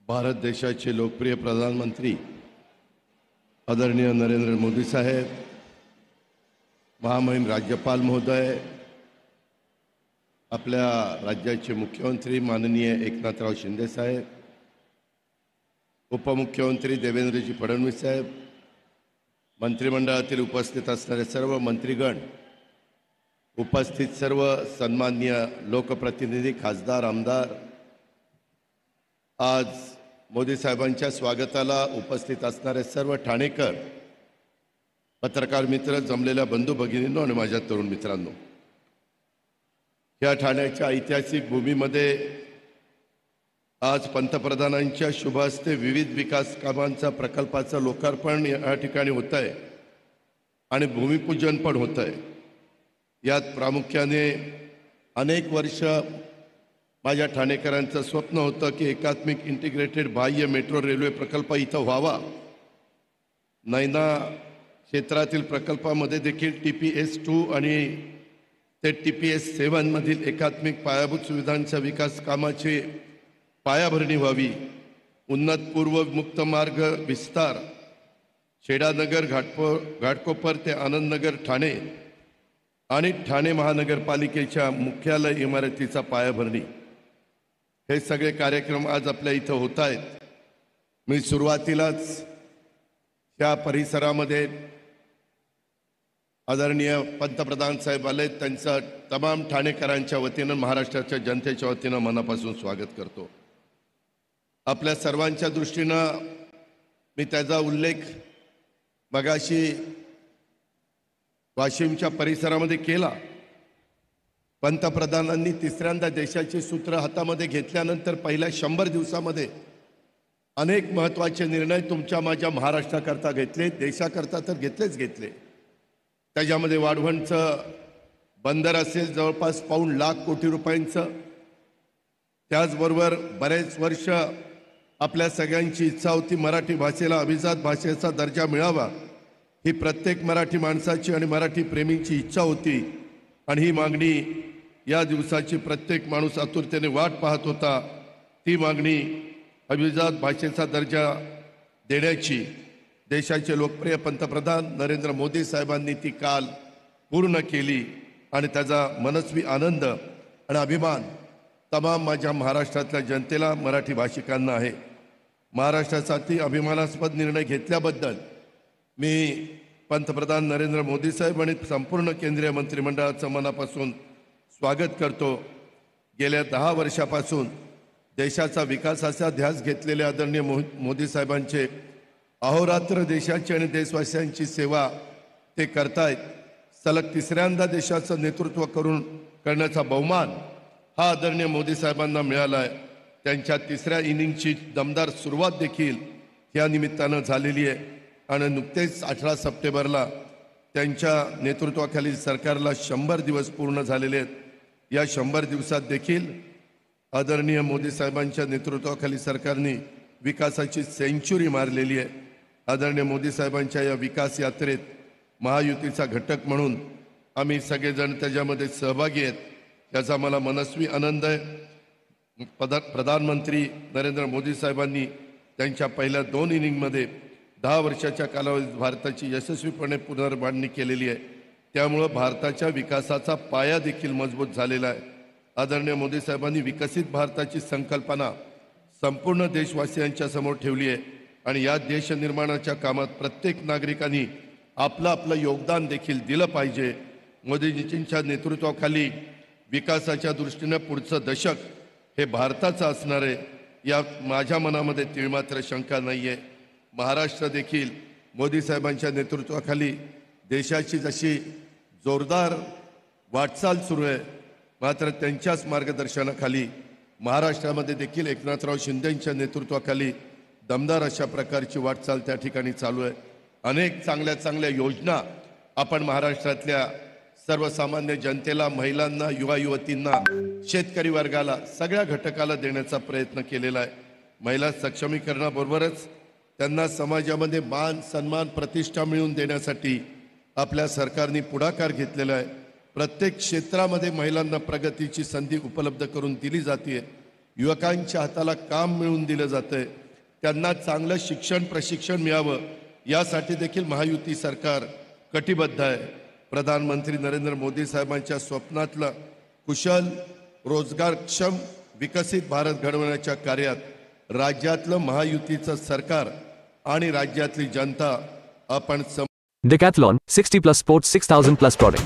भारत देशाचे लोकप्रिय प्रधानमंत्री आदरणीय नरेंद्र मोदी साहेब, महामहिम राज्यपाल महोदय, आपल्या राज्याचे मुख्यमंत्री माननीय एकनाथराव शिंदे साहेब, उपमुख्यमंत्री देवेंद्रजी फडणवीस साहेब, मंत्रिमंडळातील उपस्थित असणारे सर्व मंत्रीगण, उपस्थित सर्व सन्माननीय लोकप्रतिनिधी, खासदार, आमदार, आज मोदी साहेबांच्या स्वागताला उपस्थित असणारे सर्व ठाणेकर, पत्रकार मित्र, जमलेल्या बंधू भगिनींनो आणि माझ्या तरुण मित्रांनो, या ठाण्याच्या ऐतिहासिक भूमीमध्ये आज पंतप्रधानांच्या शुभ हस्ते विविध विकास कामांचा प्रकल्पाचं लोकार्पण या ठिकाणी होत आहे आणि भूमिपूजन पण होत आहे। यात प्रामुख्याने अनेक वर्ष माझ्या ठाणेकरांचं स्वप्न होतं की एकात्मिक इंटिग्रेटेड बाह्य मेट्रो रेल्वे प्रकल्प इथं व्हावा। नैना क्षेत्रातील प्रकल्पामध्ये देखील TPS-2 आणि ते TPS-7 मधील एकात्मिक पायाभूत सुविधांच्या विकास कामाची पायाभरणी व्हावी। उन्नत पूर्व मुक्त मार्ग विस्तार, शेडानगर घाटकोपर ते आनंदनगर ठाणे आणि ठाणे महानगरपालिकेच्या मुख्यालय इमारतीचा पायाभरणी, हे सगळे कार्यक्रम आज आपल्या इथं होत आहेत। मी सुरुवातीलाच या परिसरामध्ये आदरणीय पंतप्रधान साहेब आले, त्यांचं तमाम ठाणेकरांच्या वतीनं, महाराष्ट्राच्या जनतेच्या वतीनं मनापासून स्वागत करतो। आपल्या सर्वांच्या दृष्टीनं मी त्याचा उल्लेख मगाशी वाशिमच्या परिसरामध्ये केला। पंतप्रधानांनी तिसऱ्यांदा देशाची सूत्र हातामध्ये घेतल्यानंतर पहिल्या 100 दिवसामध्ये अनेक महत्त्वाचे निर्णय तुमच्या माझ्या महाराष्ट्राकरता घेतले, देशाकरता तर घेतले। त्याच्यामध्ये वाढवणचं बंदर असेल जवळपास पाऊण लाख कोटी रुपयांचं, त्याचबरोबर बरेच वर्ष आपल्या सगळ्यांची इच्छा होती मराठी भाषेला अभिजात भाषेचा दर्जा मिळावा, ही प्रत्येक मराठी माणसाची आणि मराठी प्रेमींची इच्छा होती आणि ही मागणी या दिवसाची प्रत्येक माणूस आतुरतेने वाट पाहत होता। ती मागणी अभिजात भाषेचा दर्जा देण्याची देशाचे लोकप्रिय पंतप्रधान नरेंद्र मोदी साहेबांनी ती काल पूर्ण केली आणि त्याचा मनस्वी आनंद आणि अभिमान तमाम माझ्या महाराष्ट्रातल्या जनतेला, मराठी भाषिकांना आहे। महाराष्ट्रासाठी अभिमानास्पद निर्णय घेतल्याबद्दल मी पंतप्रधान नरेंद्र मोदी साहेब आणि संपूर्ण केंद्रीय मंत्रिमंडळाचं मनापासून स्वागत करतो। गेल्या 10 वर्षापासून देशाचा विकासाचा ध्यास घेतलेले आदरणीय मोदी साहेबांचे अहोरात्र देशाची आणि देशवासियांची सेवा ते करतायत। सलग तिसऱ्यांदा देशाचं नेतृत्व करण्याचा बहुमान हा आदरणीय मोदी साहेबांना मिळाला आहे। त्यांच्या तिसऱ्या इनिंगची दमदार सुरुवात देखील या निमित्तानं झालेली आहे आणि नुकतेच 18 सप्टेंबरला त्यांच्या नेतृत्वाखालील सरकारला 100 दिवस पूर्ण झालेले आहेत। या 100 दिवसात देखील आदरणीय मोदी साहेबांच्या नेतृत्वाखाली सरकारने विकासाची सेंचुरी मारलेली आहे। आदरणीय मोदी साहेबांच्या या विकास यात्रेत महायुतीचा घटक म्हणून आम्ही सगळेजण त्याच्यामध्ये सहभागी आहेत, याचा मला मनस्वी आनंद आहे। प्रधानमंत्री नरेंद्र मोदी साहेबांनी त्यांच्या पहिल्या 2 इनिंगमध्ये 10 वर्षाच्या कालावधीत भारताची यशस्वीपणे पुनर्बांधणी केलेली आहे। त्यामुळं भारताच्या विकासाचा पाया देखील मजबूत झालेला आहे। आदरणीय मोदी साहेबांनी विकसित भारताची संकल्पना संपूर्ण देशवासियांच्या समोर ठेवली आहे आणि या देश निर्माणाच्या कामात प्रत्येक नागरिकांनी आपलं योगदान देखील दिलं पाहिजे। मोदीजींच्या नेतृत्वाखाली विकासाच्या दृष्टीने पुढचं दशक हे भारताचं असणार आहे, या माझ्या मनामध्ये तीळमात्र शंका नाही आहे। महाराष्ट्र देखील मोदी साहेबांच्या नेतृत्वाखाली देशाची जशी जोरदार वाटचाल सुरू आहे, मात्र त्यांच्याच मार्गदर्शनाखाली महाराष्ट्रामध्ये देखील एकनाथराव शिंदेंच्या नेतृत्वाखाली दमदार अशा प्रकारची वाटचाल त्या ठिकाणी चालू आहे। अनेक चांगल्या योजना आपण महाराष्ट्रातल्या सर्वसामान्य जनतेला, महिलांना, युवा युवतींना, शेतकरी वर्गाला, सगळ्या घटकाला देण्याचा प्रयत्न केलेला आहे। महिला सक्षमीकरणाबरोबरच त्यांना समाजामध्ये मान, सन्मान, प्रतिष्ठा मिळवून देण्यासाठी आपल्या सरकारने पुढाकार घेतलेला आहे। प्रत्येक क्षेत्रामध्ये महिलांना प्रगतीची संधी उपलब्ध करून दिली जाते। युवकांच्या हाताला काम मिळवून दिलं जातंय, त्यांना चांगलं शिक्षण प्रशिक्षण मिळावं यासाठी देखील महायुती सरकार कटिबद्ध आहे. प्रधानमंत्री नरेंद्र मोदी साहेबांच्या स्वप्नातलं कुशल रोजगारक्षम विकसित भारत घडवण्याच्या कार्यात राज्यातलं महायुतीचं सरकार आणि राज्यातली जनता आपण Decathlon, 60 plus sports, 6,000 plus products.